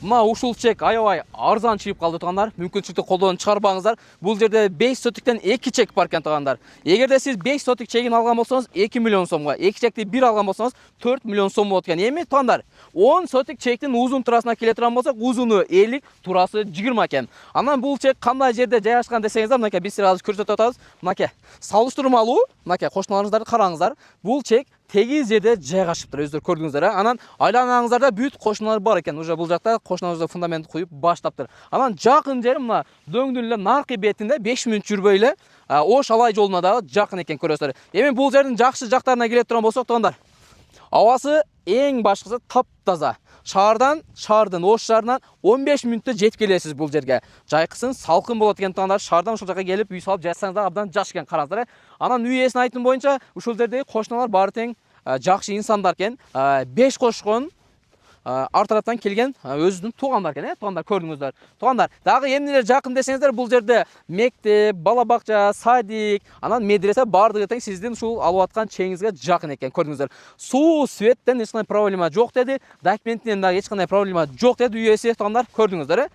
Мына ушул чек аябай арзан чыгып калды туугандар. Мүмкүнчүлүктү колдон чыгарбаңыздар. Бул жерде 5 сотиктен 2 чек бар экен туугандар. Эгерде сиз 5 сотик чегин алган болсоңуз 2 миллион сомго, 2 чекти бир алган болсоңуз 4 миллион сом болот экен. Эми туугандар, 10 сотик чектин узун турасына келе турган болсок, узуну 50, турасы 20 экен. Анан бул чек кандай жерде жайгашкан десеңиздер, мынакей биз силерге азыр көрсөтүп атабыз. Мынакей салыштырмалуу, мынакей кошуналарыңыздарды караңыздар. Бул чек тегиз жерде жайгашыптыр, өздөрү көрдүңүздөр. Анан айланаңыздарда бүт кошуналар бар экен. Уже бул жакта кошуналарыбызда фундамент куюп баштаптыр. Анан жакын жери мына дөңдүн эле наркы бетинде 5 мүнөт жүрбөй эле Ош Алай жолуна дагы жакын экен, көрөсүздөр. Эми бул жердин жакшы жактарына келе турган болсок туугандар, абасы эң башкысы таптаза. Шаардын Ош шаарынан 15 мүнөттө жетип келесиз бул жерге. Жайкысын салкын болот экен туугандар. Шаардан ушул жака келип үй салып жашасаңыз да абдан жакшы экен, караңыздар. Анан үй ээсинин айтымы боюнча ушул жердеги кошуналар баары тең жакшы инсандар экен. 5 кошкон ар тараптан келген өзүнүн туугандар экен, туугандар, көрдүңүздөр. Туугандар, дагы эмнелер жакын десеңиздер, бул жерде мектеп, бала бакча, садик, анан медресе баардыгы тең сиздин ушул алып аткан чегиңизге жакын экен, көрдүңүздөр. Суу, светтен эч кандай проблема жок деди, документтен дагы эч кандай проблема жок деди үй ээси, туугандар, көрдүңүздөр.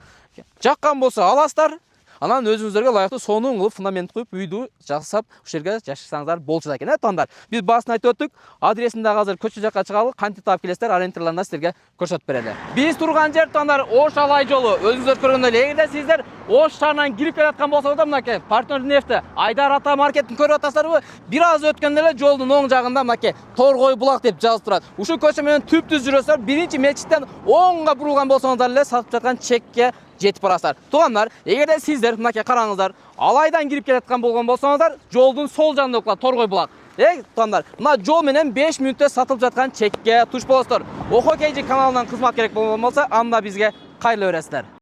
Жаккан болсо аласыздар. Анан өзүңүздөргө ылайыктуу сонун кылып фундамент куюп үйдү жасап ушул жерге жашасаңыздар болчу экен, туугандар. Биз баасын айтып өттүк. Адресин дагы азыр көчө жакка чыгалы, кантип таап келесиздер, ориентирларын да силерге көрсөтүп берели. Биз турган жер туугандар Ош Алай жолу. Өзүңүздөр көргөндөй эле, эгерде сиздер Ош шаарынан кирип келаткан болсоңуздар, мынакей партнер нефти Айдар ата маркетин көрүп атасыздарбы? Бир аз өткөндө эле жолдун оң жагында мынакей Торгой булак деп жазылып турат. Ушул көчө менен түп-түз жүрөсүздөр, биринчи мечиттен оңго бурулган болсоңуздар эле сатып жаткан чекке жетип барасыздар. Туугандар, эгерде сиздер мынакей караңыздар, Алайдан кирип келаткан болгон болсоңуздар, жолдун сол жагында окулат Торгой булак. Туугандар, мына жол менен 5 мүнөттө сатылып жаткан чекке туш болосуздар. Охо KG каналынан кызмат керек болгон болсо, анда бизге кайрыла бересиздер.